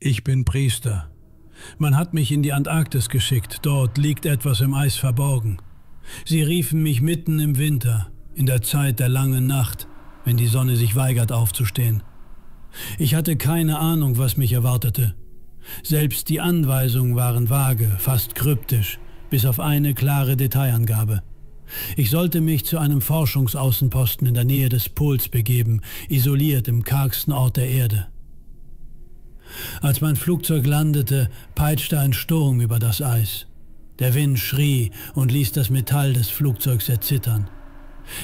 Ich bin Priester. Man hat mich in die Antarktis geschickt. Dort liegt etwas im Eis verborgen. Sie riefen mich mitten im Winter, in der Zeit der langen Nacht, wenn die Sonne sich weigert aufzustehen. Ich hatte keine Ahnung, was mich erwartete. Selbst die Anweisungen waren vage, fast kryptisch, bis auf eine klare Detailangabe. Ich sollte mich zu einem Forschungsaußenposten in der Nähe des Pols begeben, isoliert im kargsten Ort der Erde. Als mein Flugzeug landete, peitschte ein Sturm über das Eis. Der Wind schrie und ließ das Metall des Flugzeugs erzittern.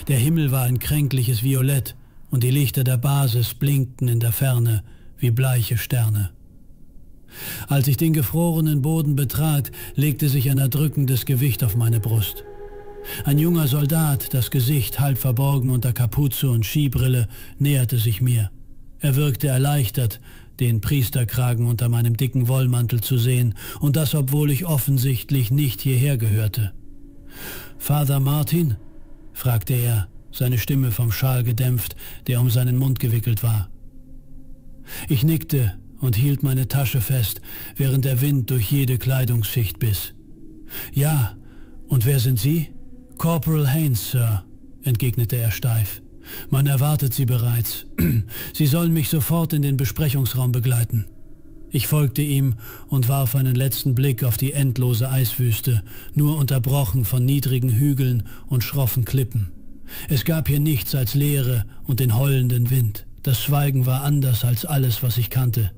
Der Himmel war ein kränkliches Violett und die Lichter der Basis blinkten in der Ferne wie bleiche Sterne. Als ich den gefrorenen Boden betrat, legte sich ein erdrückendes Gewicht auf meine Brust. Ein junger Soldat, das Gesicht halb verborgen unter Kapuze und Skibrille, näherte sich mir. Er wirkte erleichtert, den Priesterkragen unter meinem dicken Wollmantel zu sehen, und das, obwohl ich offensichtlich nicht hierher gehörte. »Father Martin?« fragte er, seine Stimme vom Schal gedämpft, der um seinen Mund gewickelt war. Ich nickte und hielt meine Tasche fest, während der Wind durch jede Kleidungsschicht biss. »Ja, und wer sind Sie?« »Corporal Haynes, Sir«, entgegnete er steif. »Man erwartet Sie bereits. Sie sollen mich sofort in den Besprechungsraum begleiten.« Ich folgte ihm und warf einen letzten Blick auf die endlose Eiswüste, nur unterbrochen von niedrigen Hügeln und schroffen Klippen. Es gab hier nichts als Leere und den heulenden Wind. Das Schweigen war anders als alles, was ich kannte.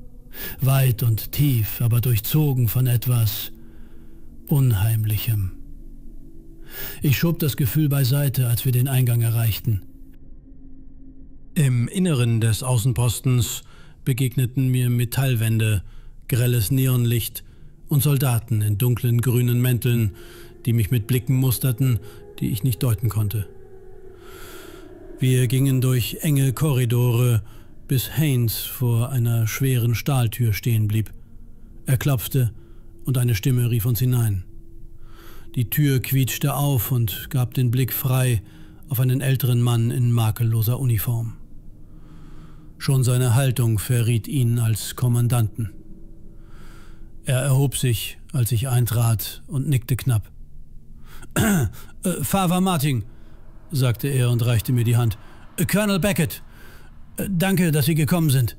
Weit und tief, aber durchzogen von etwas Unheimlichem. Ich schob das Gefühl beiseite, als wir den Eingang erreichten. Im Inneren des Außenpostens begegneten mir Metallwände, grelles Neonlicht und Soldaten in dunklen grünen Mänteln, die mich mit Blicken musterten, die ich nicht deuten konnte. Wir gingen durch enge Korridore, bis Haynes vor einer schweren Stahltür stehen blieb. Er klopfte und eine Stimme rief uns hinein. Die Tür quietschte auf und gab den Blick frei auf einen älteren Mann in makelloser Uniform. Schon seine Haltung verriet ihn als Kommandanten. Er erhob sich, als ich eintrat, und nickte knapp. »Father Martin«, sagte er und reichte mir die Hand. »Colonel Beckett, danke, dass Sie gekommen sind.«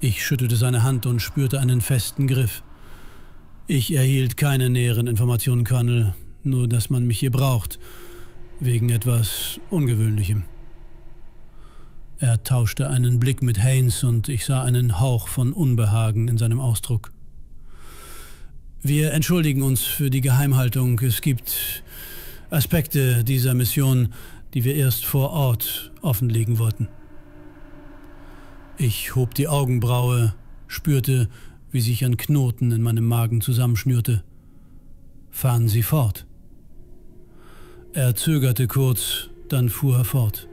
Ich schüttelte seine Hand und spürte einen festen Griff. »Ich erhielt keine näheren Informationen, Colonel, nur dass man mich hier braucht, wegen etwas Ungewöhnlichem.« Er tauschte einen Blick mit Haynes und ich sah einen Hauch von Unbehagen in seinem Ausdruck. »Wir entschuldigen uns für die Geheimhaltung. Es gibt Aspekte dieser Mission, die wir erst vor Ort offenlegen wollten.« Ich hob die Augenbraue, spürte, wie sich ein Knoten in meinem Magen zusammenschnürte. »Fahren Sie fort.« Er zögerte kurz, dann fuhr er fort.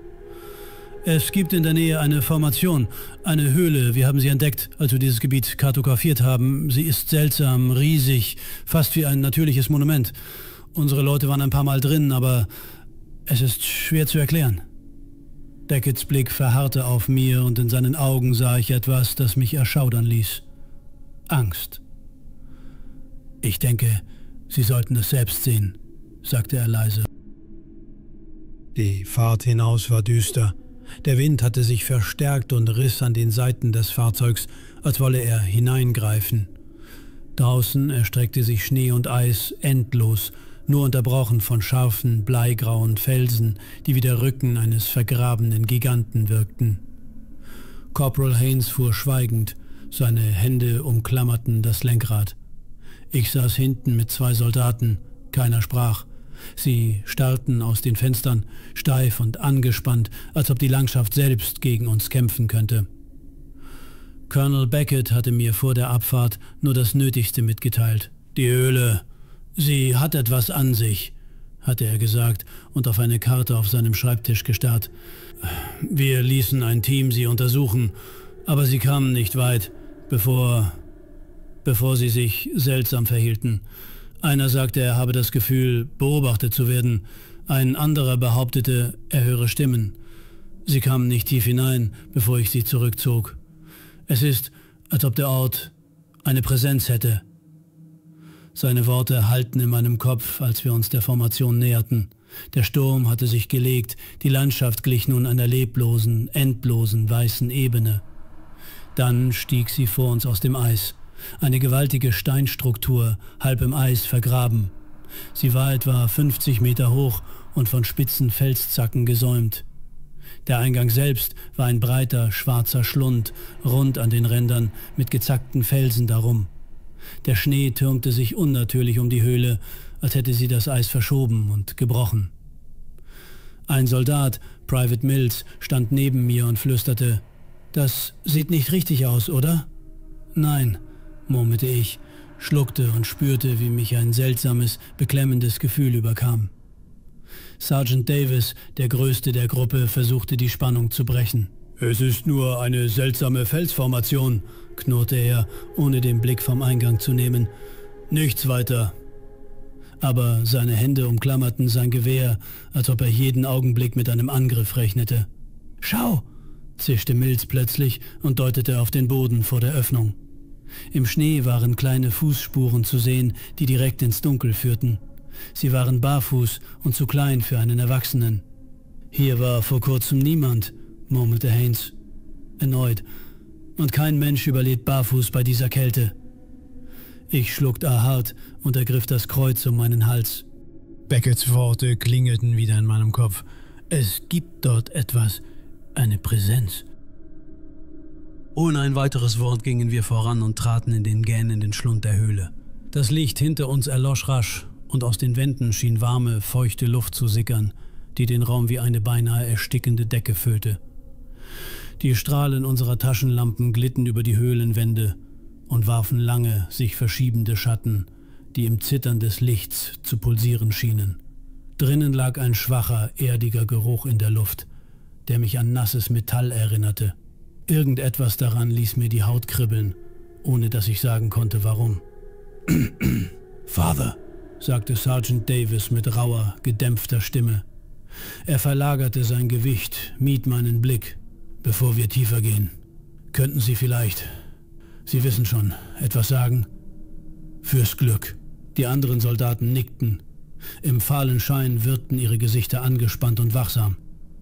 »Es gibt in der Nähe eine Formation, eine Höhle. Wir haben sie entdeckt, als wir dieses Gebiet kartografiert haben. Sie ist seltsam, riesig, fast wie ein natürliches Monument. Unsere Leute waren ein paar Mal drin, aber es ist schwer zu erklären.« Becketts Blick verharrte auf mir und in seinen Augen sah ich etwas, das mich erschaudern ließ. Angst. »Ich denke, Sie sollten es selbst sehen«, sagte er leise. Die Fahrt hinaus war düster. Der Wind hatte sich verstärkt und riss an den Seiten des Fahrzeugs, als wolle er hineingreifen. Draußen erstreckte sich Schnee und Eis endlos, nur unterbrochen von scharfen, bleigrauen Felsen, die wie der Rücken eines vergrabenen Giganten wirkten. Corporal Haynes fuhr schweigend, seine Hände umklammerten das Lenkrad. Ich saß hinten mit 2 Soldaten, keiner sprach. Sie starrten aus den Fenstern, steif und angespannt, als ob die Landschaft selbst gegen uns kämpfen könnte. Colonel Beckett hatte mir vor der Abfahrt nur das Nötigste mitgeteilt. »Die Höhle, sie hat etwas an sich«, hatte er gesagt und auf eine Karte auf seinem Schreibtisch gestarrt. »Wir ließen ein Team sie untersuchen, aber sie kamen nicht weit, bevor sie sich seltsam verhielten. Einer sagte, er habe das Gefühl, beobachtet zu werden. Ein anderer behauptete, er höre Stimmen. Sie kamen nicht tief hinein, bevor ich sie zurückzog. Es ist, als ob der Ort eine Präsenz hätte. Seine Worte hallten in meinem Kopf, als wir uns der Formation näherten. Der Sturm hatte sich gelegt, die Landschaft glich nun einer leblosen, endlosen, weißen Ebene. Dann stieg sie vor uns aus dem Eis, eine gewaltige Steinstruktur, halb im Eis vergraben. Sie war etwa 50 Meter hoch und von spitzen Felszacken gesäumt. Der Eingang selbst war ein breiter, schwarzer Schlund, rund an den Rändern, mit gezackten Felsen darum. Der Schnee türmte sich unnatürlich um die Höhle, als hätte sie das Eis verschoben und gebrochen. Ein Soldat, Private Mills, stand neben mir und flüsterte: »Das sieht nicht richtig aus, oder?« »Nein«, murmelte ich, schluckte und spürte, wie mich ein seltsames, beklemmendes Gefühl überkam. Sergeant Davis, der Größte der Gruppe, versuchte die Spannung zu brechen. »Es ist nur eine seltsame Felsformation«, knurrte er, ohne den Blick vom Eingang zu nehmen. »Nichts weiter.« Aber seine Hände umklammerten sein Gewehr, als ob er jeden Augenblick mit einem Angriff rechnete. »Schau«, zischte Mills plötzlich und deutete auf den Boden vor der Öffnung. Im Schnee waren kleine Fußspuren zu sehen, die direkt ins Dunkel führten. Sie waren barfuß und zu klein für einen Erwachsenen. »Hier war vor kurzem niemand«, murmelte Haynes. Erneut. »Und kein Mensch überlebt barfuß bei dieser Kälte.« Ich schluckte hart und ergriff das Kreuz um meinen Hals. Beckets Worte klingelten wieder in meinem Kopf. Es gibt dort etwas, eine Präsenz. Ohne ein weiteres Wort gingen wir voran und traten in den gähnenden Schlund der Höhle. Das Licht hinter uns erlosch rasch und aus den Wänden schien warme, feuchte Luft zu sickern, die den Raum wie eine beinahe erstickende Decke füllte. Die Strahlen unserer Taschenlampen glitten über die Höhlenwände und warfen lange, sich verschiebende Schatten, die im Zittern des Lichts zu pulsieren schienen. Drinnen lag ein schwacher, erdiger Geruch in der Luft, der mich an nasses Metall erinnerte. Irgendetwas daran ließ mir die Haut kribbeln, ohne dass ich sagen konnte, warum. »Father«, sagte Sergeant Davis mit rauer, gedämpfter Stimme. Er verlagerte sein Gewicht, mied meinen Blick. »Bevor wir tiefer gehen, könnten Sie vielleicht, Sie wissen schon, etwas sagen?« »Fürs Glück.« Die anderen Soldaten nickten. Im fahlen Schein wirkten ihre Gesichter angespannt und wachsam.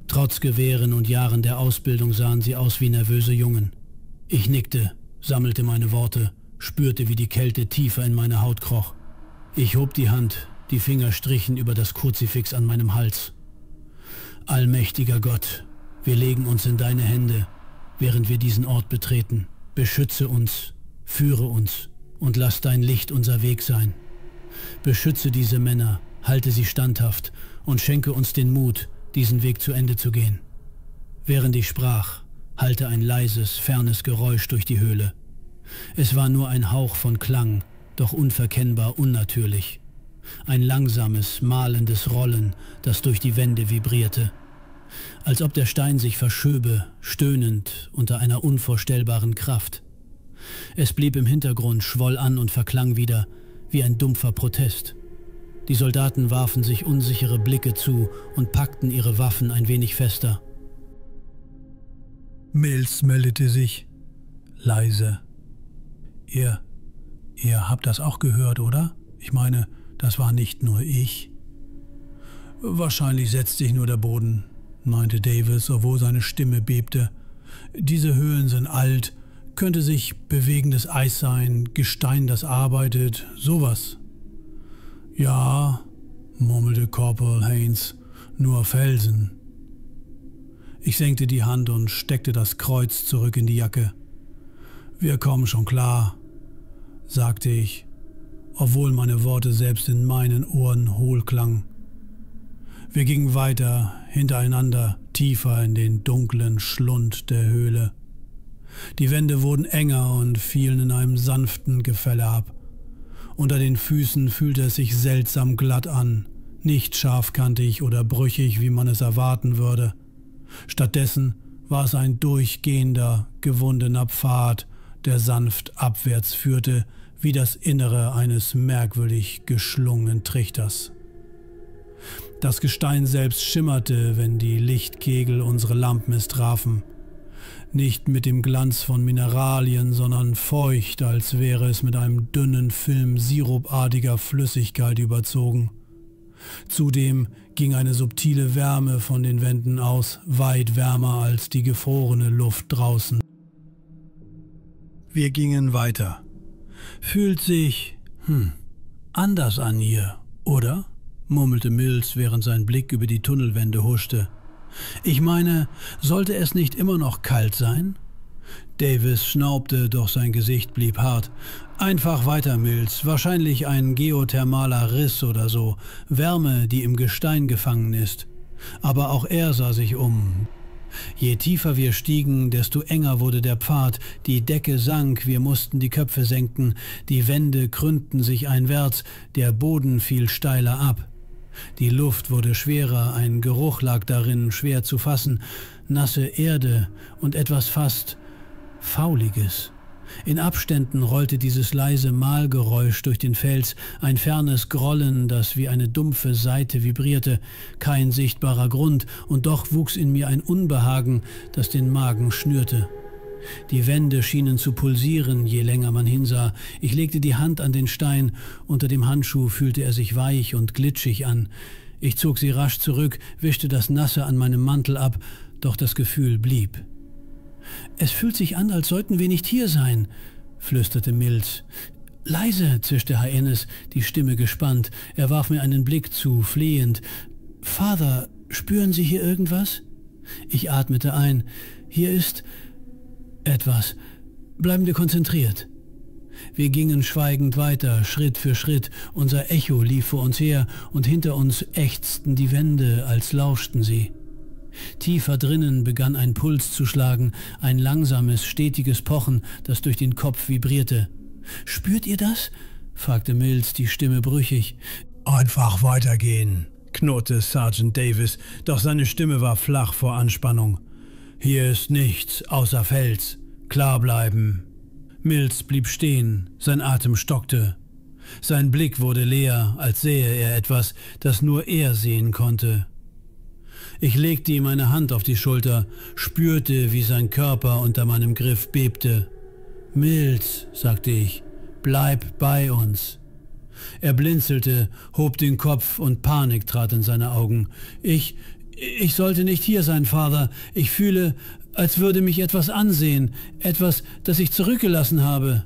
Trotz Gewehren und Jahren der Ausbildung sahen sie aus wie nervöse Jungen. Ich nickte, sammelte meine Worte, spürte, wie die Kälte tiefer in meine Haut kroch. Ich hob die Hand, die Finger strichen über das Kruzifix an meinem Hals. »Allmächtiger Gott, wir legen uns in deine Hände, während wir diesen Ort betreten. Beschütze uns, führe uns und lass dein Licht unser Weg sein. Beschütze diese Männer, halte sie standhaft und schenke uns den Mut, diesen Weg zu Ende zu gehen.« Während ich sprach, hallte ein leises, fernes Geräusch durch die Höhle. Es war nur ein Hauch von Klang, doch unverkennbar unnatürlich. Ein langsames, mahlendes Rollen, das durch die Wände vibrierte. Als ob der Stein sich verschöbe, stöhnend unter einer unvorstellbaren Kraft. Es blieb im Hintergrund, schwoll an und verklang wieder, wie ein dumpfer Protest. Die Soldaten warfen sich unsichere Blicke zu und packten ihre Waffen ein wenig fester. Mills meldete sich. Leise. Ihr habt das auch gehört, oder? Ich meine, das war nicht nur ich. Wahrscheinlich setzt sich nur der Boden, meinte Davis, obwohl seine Stimme bebte. Diese Höhlen sind alt, könnte sich bewegendes Eis sein, Gestein, das arbeitet, sowas. Ja, murmelte Corporal Haynes, nur Felsen. Ich senkte die Hand und steckte das Kreuz zurück in die Jacke. Wir kommen schon klar, sagte ich, obwohl meine Worte selbst in meinen Ohren hohl klangen. Wir gingen weiter, hintereinander, tiefer in den dunklen Schlund der Höhle. Die Wände wurden enger und fielen in einem sanften Gefälle ab. Unter den Füßen fühlte es sich seltsam glatt an, nicht scharfkantig oder brüchig, wie man es erwarten würde. Stattdessen war es ein durchgehender, gewundener Pfad, der sanft abwärts führte, wie das Innere eines merkwürdig geschlungenen Trichters. Das Gestein selbst schimmerte, wenn die Lichtkegel unsere Lampen es trafen. nicht mit dem Glanz von Mineralien, sondern feucht, als wäre es mit einem dünnen Film sirupartiger Flüssigkeit überzogen. Zudem ging eine subtile Wärme von den Wänden aus, weit wärmer als die gefrorene Luft draußen. Wir gingen weiter. Fühlt sich, anders an hier, oder? Murmelte Mills, während sein Blick über die Tunnelwände huschte. Ich meine, sollte es nicht immer noch kalt sein? Davis schnaubte, doch sein Gesicht blieb hart. Einfach weiter, Mills. Wahrscheinlich ein geothermaler Riss oder so. Wärme, die im Gestein gefangen ist. Aber auch er sah sich um. Je tiefer wir stiegen, desto enger wurde der Pfad. Die Decke sank, wir mussten die Köpfe senken. Die Wände krümmten sich einwärts, der Boden fiel steiler ab. Die Luft wurde schwerer, ein Geruch lag darin, schwer zu fassen. Nasse Erde und etwas fast Fauliges. In Abständen rollte dieses leise Mahlgeräusch durch den Fels, ein fernes Grollen, das wie eine dumpfe Saite vibrierte, kein sichtbarer Grund, und doch wuchs in mir ein Unbehagen, das den Magen schnürte. Die Wände schienen zu pulsieren, je länger man hinsah. Ich legte die Hand an den Stein, unter dem Handschuh fühlte er sich weich und glitschig an. Ich zog sie rasch zurück, wischte das Nasse an meinem Mantel ab, doch das Gefühl blieb. »Es fühlt sich an, als sollten wir nicht hier sein«, flüsterte Mills. »Leise«, zischte Haennes, die Stimme gespannt. Er warf mir einen Blick zu, flehend. »Father, spüren Sie hier irgendwas?« Ich atmete ein. »Hier ist etwas. Bleiben wir konzentriert.« Wir gingen schweigend weiter, Schritt für Schritt. Unser Echo lief vor uns her, und hinter uns ächzten die Wände, als lauschten sie. Tiefer drinnen begann ein Puls zu schlagen, ein langsames, stetiges Pochen, das durch den Kopf vibrierte. »Spürt ihr das?« fragte Mills, die Stimme brüchig. »Einfach weitergehen«, knurrte Sergeant Davis, doch seine Stimme war flach vor Anspannung. »Hier ist nichts außer Fels. Klar bleiben.« Mills blieb stehen, sein Atem stockte. Sein Blick wurde leer, als sähe er etwas, das nur er sehen konnte. Ich legte ihm eine Hand auf die Schulter, spürte, wie sein Körper unter meinem Griff bebte. »Mills«, sagte ich, »bleib bei uns.« Er blinzelte, hob den Kopf und Panik trat in seine Augen. Ich sollte nicht hier sein, Vater. Ich fühle, als würde mich etwas ansehen, etwas, das ich zurückgelassen habe.«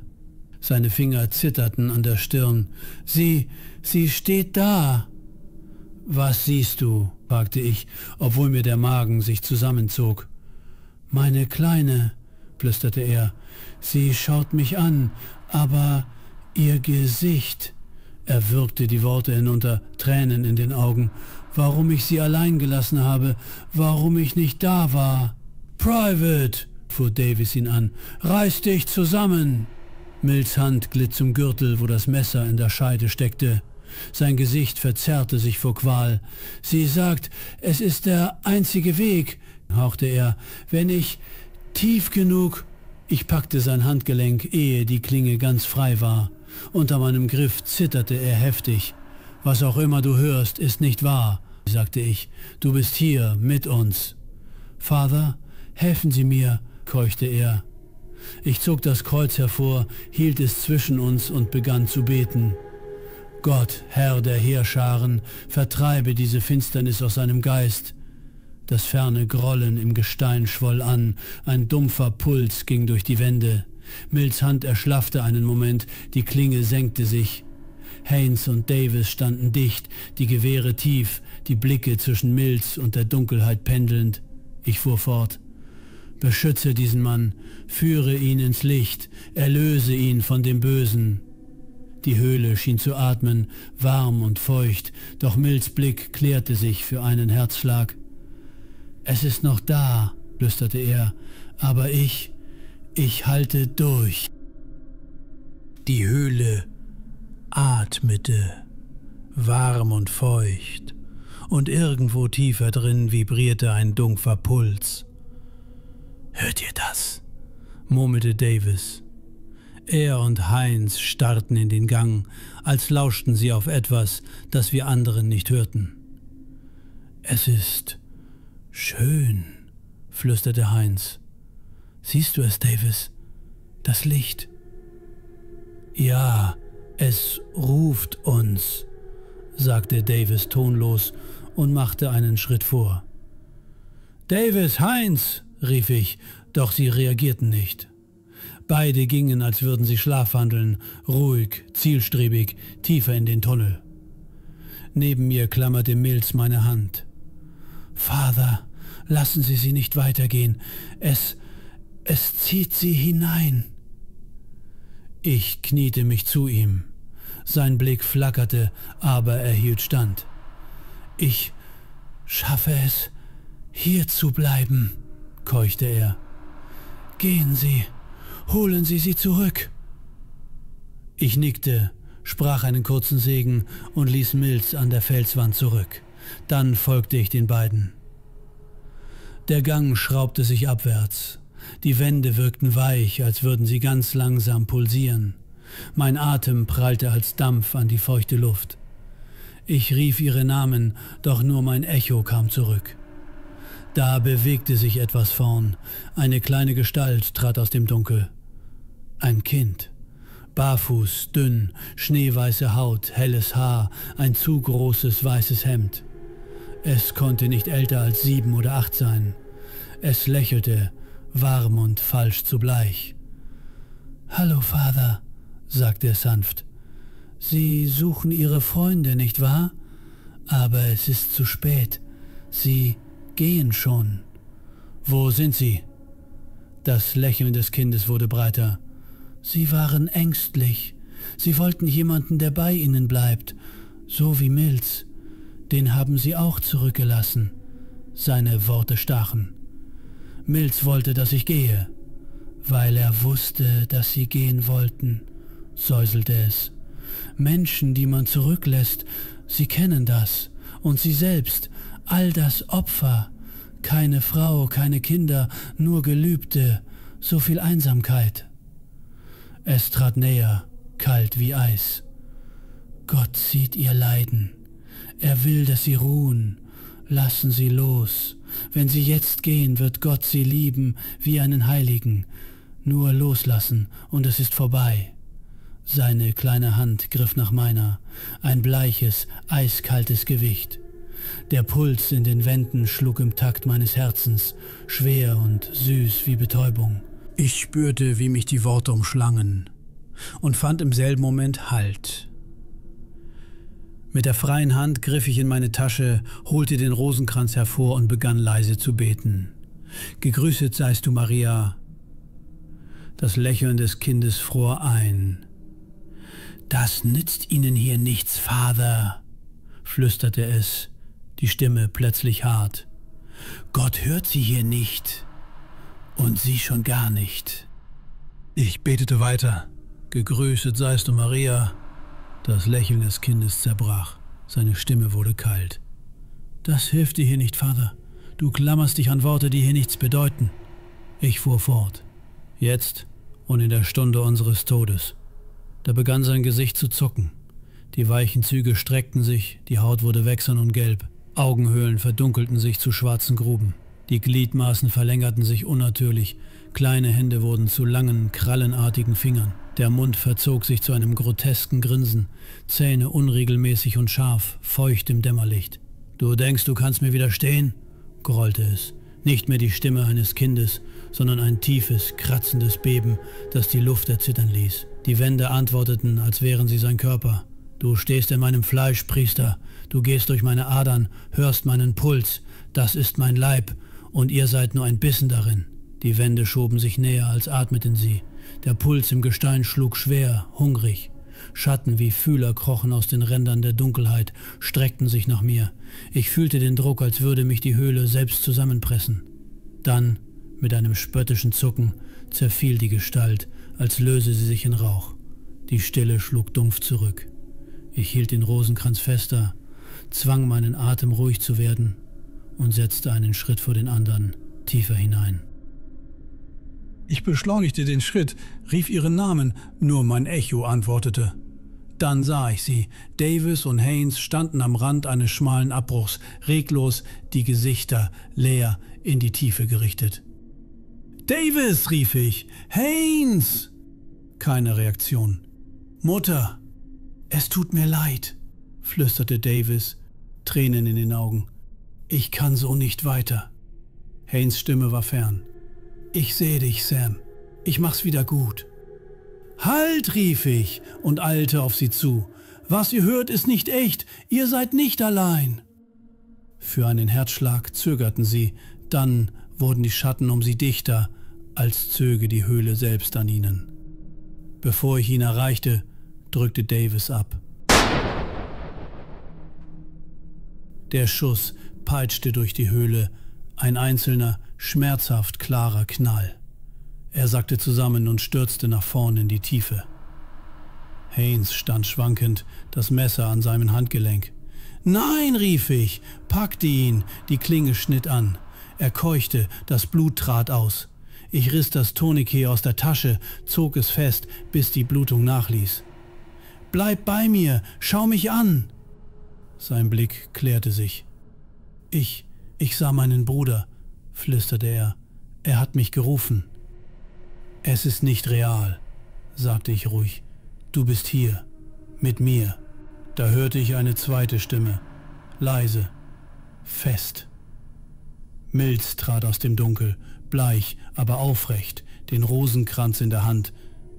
Seine Finger zitterten an der Stirn. Sie steht da.« »Was siehst du?«, fragte ich, obwohl mir der Magen sich zusammenzog. »Meine Kleine«, flüsterte er. »Sie schaut mich an, aber ihr Gesicht...« Er würgte die Worte hinunter, Tränen in den Augen. »Warum ich sie allein gelassen habe, warum ich nicht da war.« »Private«, fuhr Davis ihn an, »reiß dich zusammen!« Mills Hand glitt zum Gürtel, wo das Messer in der Scheide steckte. Sein Gesicht verzerrte sich vor Qual. »Sie sagt, es ist der einzige Weg«, hauchte er. »Wenn ich tief genug...« Ich packte sein Handgelenk, ehe die Klinge ganz frei war. Unter meinem Griff zitterte er heftig. »Was auch immer du hörst, ist nicht wahr«, sagte ich. »Du bist hier, mit uns.« »Vater, helfen Sie mir«, keuchte er. Ich zog das Kreuz hervor, hielt es zwischen uns und begann zu beten. »Gott, Herr der Heerscharen, vertreibe diese Finsternis aus seinem Geist.« Das ferne Grollen im Gestein schwoll an, ein dumpfer Puls ging durch die Wände. Mills Hand erschlaffte einen Moment, die Klinge senkte sich. Haines und Davis standen dicht, die Gewehre tief, die Blicke zwischen Mills und der Dunkelheit pendelnd. Ich fuhr fort. »Beschütze diesen Mann, führe ihn ins Licht, erlöse ihn von dem Bösen.« Die Höhle schien zu atmen, warm und feucht, doch Mills Blick klärte sich für einen Herzschlag. »Es ist noch da«, flüsterte er, »aber ich halte durch.« Die Höhle atmete, warm und feucht, und irgendwo tiefer drin vibrierte ein dumpfer Puls. »Hört ihr das?«, murmelte Davis. Er und Heinz starrten in den Gang, als lauschten sie auf etwas, das wir anderen nicht hörten. »Es ist schön«, flüsterte Heinz. Siehst du es, Davis? Das Licht. Ja, es ruft uns, sagte Davis tonlos und machte einen Schritt vor. Davis, Heinz, rief ich, doch sie reagierten nicht. Beide gingen, als würden sie schlafwandeln, ruhig, zielstrebig, tiefer in den Tunnel. Neben mir klammerte Mills meine Hand. Vater, lassen Sie sie nicht weitergehen. Es zieht sie hinein. Ich kniete mich zu ihm. Sein Blick flackerte, aber er hielt stand. Ich schaffe es, hier zu bleiben, keuchte er. Gehen Sie, holen Sie sie zurück. Ich nickte, sprach einen kurzen Segen und ließ Mills an der Felswand zurück. Dann folgte ich den beiden. Der Gang schraubte sich abwärts. Die Wände wirkten weich, als würden sie ganz langsam pulsieren. Mein Atem prallte als Dampf an die feuchte Luft. Ich rief ihre Namen, doch nur mein Echo kam zurück. Da bewegte sich etwas vorn. Eine kleine Gestalt trat aus dem Dunkel. Ein Kind. Barfuß, dünn, schneeweiße Haut, helles Haar, ein zu großes weißes Hemd. Es konnte nicht älter als 7 oder 8 sein. Es lächelte, warm und falsch zugleich. »Hallo, Vater«, sagte es sanft. »Sie suchen Ihre Freunde, nicht wahr? Aber es ist zu spät. Sie gehen schon.« »Wo sind sie?« Das Lächeln des Kindes wurde breiter. »Sie waren ängstlich. Sie wollten jemanden, der bei ihnen bleibt, so wie Mills. Den haben sie auch zurückgelassen.« Seine Worte stachen. »Mills wollte, dass ich gehe.« »Weil er wusste, dass sie gehen wollten«, säuselte es. »Menschen, die man zurücklässt, sie kennen das. Und sie selbst, all das Opfer. Keine Frau, keine Kinder, nur Gelübde, so viel Einsamkeit.« Es trat näher, kalt wie Eis. »Gott sieht ihr Leiden. Er will, dass sie ruhen. Lassen Sie los. Wenn sie jetzt gehen, wird Gott sie lieben wie einen Heiligen. Nur loslassen, und es ist vorbei.« Seine kleine Hand griff nach meiner, ein bleiches, eiskaltes Gewicht. Der Puls in den Wänden schlug im Takt meines Herzens, schwer und süß wie Betäubung. Ich spürte, wie mich die Worte umschlangen und fand im selben Moment Halt. Mit der freien Hand griff ich in meine Tasche, holte den Rosenkranz hervor und begann leise zu beten. »Gegrüßet seist du, Maria.« Das Lächeln des Kindes fror ein. »Das nützt Ihnen hier nichts, Vater«, flüsterte es, die Stimme plötzlich hart. »Gott hört Sie hier nicht. Und Sie schon gar nicht.« Ich betete weiter. »Gegrüßet seist du, Maria.« Das Lächeln des Kindes zerbrach. Seine Stimme wurde kalt. »Das hilft dir hier nicht, Vater. Du klammerst dich an Worte, die hier nichts bedeuten.« Ich fuhr fort. »Jetzt und in der Stunde unseres Todes.« Da begann sein Gesicht zu zucken. Die weichen Züge streckten sich, die Haut wurde wächsern und gelb. Augenhöhlen verdunkelten sich zu schwarzen Gruben. Die Gliedmaßen verlängerten sich unnatürlich. Kleine Hände wurden zu langen, krallenartigen Fingern. Der Mund verzog sich zu einem grotesken Grinsen. Zähne unregelmäßig und scharf, feucht im Dämmerlicht. »Du denkst, du kannst mir widerstehen?« grollte es. Nicht mehr die Stimme eines Kindes, sondern ein tiefes, kratzendes Beben, das die Luft erzittern ließ. Die Wände antworteten, als wären sie sein Körper. »Du stehst in meinem Fleisch, Priester. Du gehst durch meine Adern, hörst meinen Puls. Das ist mein Leib, und ihr seid nur ein Bissen darin.« Die Wände schoben sich näher, als atmeten sie. Der Puls im Gestein schlug schwer, hungrig. Schatten wie Fühler krochen aus den Rändern der Dunkelheit, streckten sich nach mir. Ich fühlte den Druck, als würde mich die Höhle selbst zusammenpressen. Dann, mit einem spöttischen Zucken, zerfiel die Gestalt, als löse sie sich in Rauch. Die Stille schlug dumpf zurück. Ich hielt den Rosenkranz fester, zwang meinen Atem ruhig zu werden und setzte einen Schritt vor den anderen, tiefer hinein. Ich beschleunigte den Schritt, rief ihren Namen, nur mein Echo antwortete. Dann sah ich sie. Davis und Haynes standen am Rand eines schmalen Abbruchs, reglos, die Gesichter leer in die Tiefe gerichtet. »Davis«, rief ich. »Haynes!« Keine Reaktion. »Mutter, es tut mir leid«, flüsterte Davis, Tränen in den Augen. »Ich kann so nicht weiter.« Haynes' Stimme war fern. »Ich sehe dich, Sam. Ich mach's wieder gut.« »Halt«, rief ich und eilte auf sie zu. »Was ihr hört, ist nicht echt. Ihr seid nicht allein.« Für einen Herzschlag zögerten sie, dann wurden die Schatten um sie dichter, als zöge die Höhle selbst an ihnen. Bevor ich ihn erreichte, drückte Davis ab. Der Schuss peitschte durch die Höhle, ein einzelner, schmerzhaft klarer Knall. Er sackte zusammen und stürzte nach vorn in die Tiefe. Haynes stand schwankend, das Messer an seinem Handgelenk. »Nein«, rief ich, packte ihn, die Klinge schnitt an. Er keuchte, das Blut trat aus. Ich riss das Tourniquet aus der Tasche, zog es fest, bis die Blutung nachließ. »Bleib bei mir, schau mich an!« Sein Blick klärte sich. Ich sah meinen Bruder«, flüsterte er. »Er hat mich gerufen.« »Es ist nicht real«, sagte ich ruhig. »Du bist hier, mit mir.« Da hörte ich eine zweite Stimme, leise, fest. Mills trat aus dem Dunkel, bleich, aber aufrecht, den Rosenkranz in der Hand,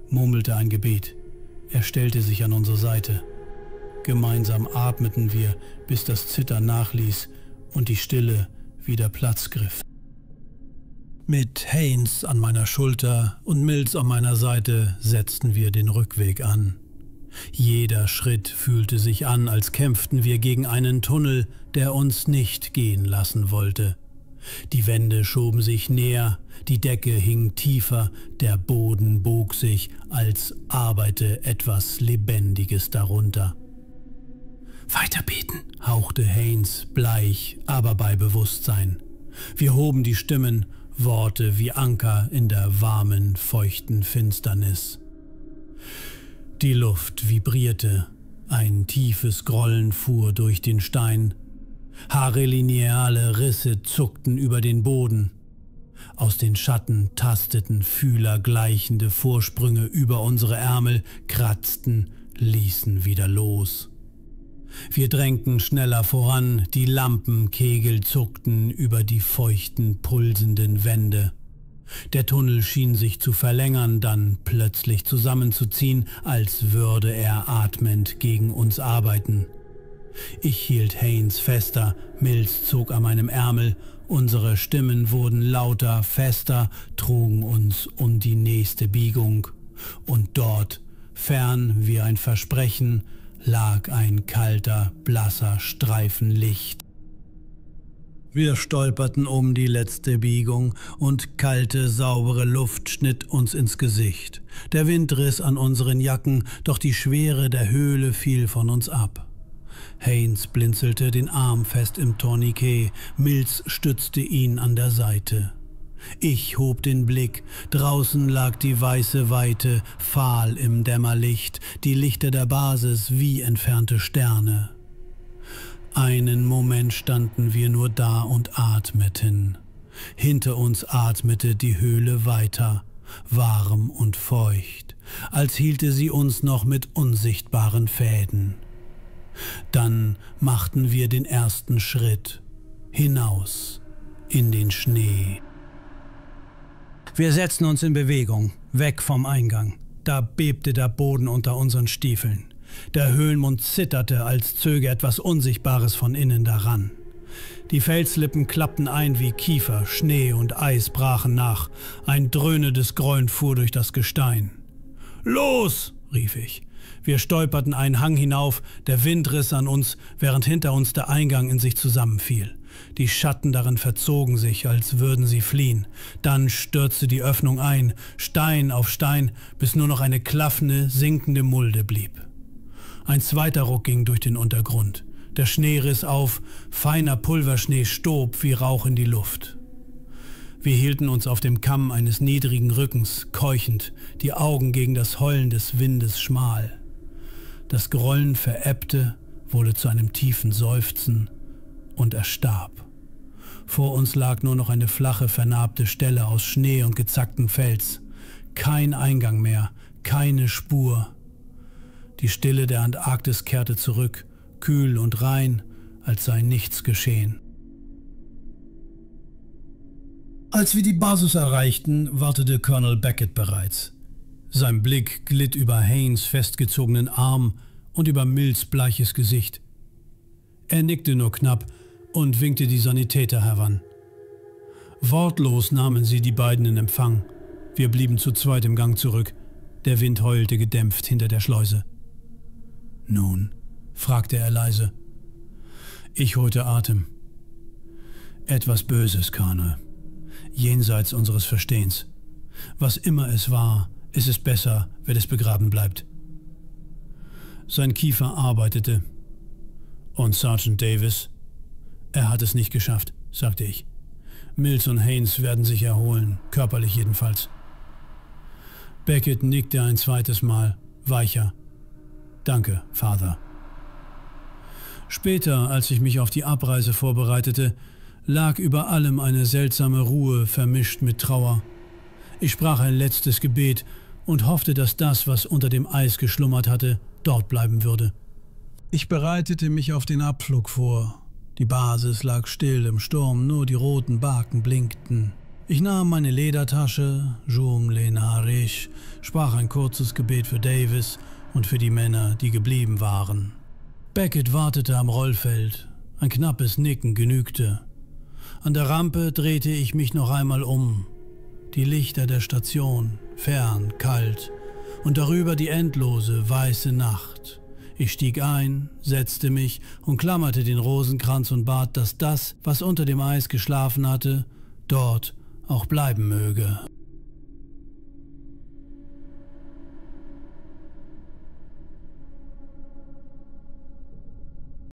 murmelte ein Gebet. Er stellte sich an unsere Seite. Gemeinsam atmeten wir, bis das Zittern nachließ und die Stille wieder Platz griff. Mit Haynes an meiner Schulter und Mills an meiner Seite setzten wir den Rückweg an. Jeder Schritt fühlte sich an, als kämpften wir gegen einen Tunnel, der uns nicht gehen lassen wollte. Die Wände schoben sich näher, die Decke hing tiefer, der Boden bog sich, als arbeite etwas Lebendiges darunter. »Weiter beten«, hauchte Haynes, bleich, aber bei Bewusstsein. Wir hoben die Stimmen, Worte wie Anker in der warmen, feuchten Finsternis. Die Luft vibrierte, ein tiefes Grollen fuhr durch den Stein. Haarelineale Risse zuckten über den Boden. Aus den Schatten tasteten fühlergleichende Vorsprünge über unsere Ärmel, kratzten, ließen wieder los. Wir drängten schneller voran, die Lampenkegel zuckten über die feuchten, pulsenden Wände. Der Tunnel schien sich zu verlängern, dann plötzlich zusammenzuziehen, als würde er atmend gegen uns arbeiten. Ich hielt Haynes fester, Mills zog an meinem Ärmel, unsere Stimmen wurden lauter, fester, trugen uns um die nächste Biegung. Und dort, fern wie ein Versprechen, lag ein kalter, blasser Streifen Licht. Wir stolperten um die letzte Biegung und kalte, saubere Luft schnitt uns ins Gesicht. Der Wind riss an unseren Jacken, doch die Schwere der Höhle fiel von uns ab. Haynes blinzelte den Arm fest im Tourniquet, Mills stützte ihn an der Seite. Ich hob den Blick, draußen lag die weiße Weite, fahl im Dämmerlicht, die Lichter der Basis wie entfernte Sterne. Einen Moment standen wir nur da und atmeten. Hinter uns atmete die Höhle weiter, warm und feucht, als hielte sie uns noch mit unsichtbaren Fäden. Dann machten wir den ersten Schritt, hinaus in den Schnee. Wir setzten uns in Bewegung, weg vom Eingang. Da bebte der Boden unter unseren Stiefeln. Der Höhlenmund zitterte, als zöge etwas Unsichtbares von innen daran. Die Felslippen klappten ein wie Kiefer, Schnee und Eis brachen nach. Ein dröhnendes Grollen fuhr durch das Gestein. »Los!« rief ich. Wir stolperten einen Hang hinauf, der Wind riss an uns, während hinter uns der Eingang in sich zusammenfiel. Die Schatten darin verzogen sich, als würden sie fliehen. Dann stürzte die Öffnung ein, Stein auf Stein, bis nur noch eine klaffende, sinkende Mulde blieb. Ein zweiter Ruck ging durch den Untergrund. Der Schnee riss auf, feiner Pulverschnee stob wie Rauch in die Luft. Wir hielten uns auf dem Kamm eines niedrigen Rückens, keuchend, die Augen gegen das Heulen des Windes schmal. Das Grollen verebbte, wurde zu einem tiefen Seufzen und erstarb. Vor uns lag nur noch eine flache, vernarbte Stelle aus Schnee und gezacktem Fels. Kein Eingang mehr, keine Spur. Die Stille der Antarktis kehrte zurück, kühl und rein, als sei nichts geschehen. Als wir die Basis erreichten, wartete Colonel Beckett bereits. Sein Blick glitt über Haynes festgezogenen Arm und über Mills bleiches Gesicht. Er nickte nur knapp und winkte die Sanitäter heran. Wortlos nahmen sie die beiden in Empfang. Wir blieben zu zweit im Gang zurück. Der Wind heulte gedämpft hinter der Schleuse. »Nun?« fragte er leise. Ich holte Atem. »Etwas Böses, Colonel. Jenseits unseres Verstehens. Was immer es war, ist es besser, wenn es begraben bleibt.« Sein Kiefer arbeitete. »Und Sergeant Davis?« »Er hat es nicht geschafft«, sagte ich. »Mills und Haynes werden sich erholen, körperlich jedenfalls.« Beckett nickte ein zweites Mal, weicher. »Danke, Father.« Später, als ich mich auf die Abreise vorbereitete, lag über allem eine seltsame Ruhe, vermischt mit Trauer. Ich sprach ein letztes Gebet und hoffte, dass das, was unter dem Eis geschlummert hatte, dort bleiben würde. Ich bereitete mich auf den Abflug vor. Die Basis lag still im Sturm, nur die roten Baken blinkten. Ich nahm meine Ledertasche, Jum Lenarish, sprach ein kurzes Gebet für Davis und für die Männer, die geblieben waren. Beckett wartete am Rollfeld. Ein knappes Nicken genügte. An der Rampe drehte ich mich noch einmal um. Die Lichter der Station, fern, kalt, und darüber die endlose, weiße Nacht. Ich stieg ein, setzte mich und klammerte den Rosenkranz und bat, dass das, was unter dem Eis geschlafen hatte, dort auch bleiben möge.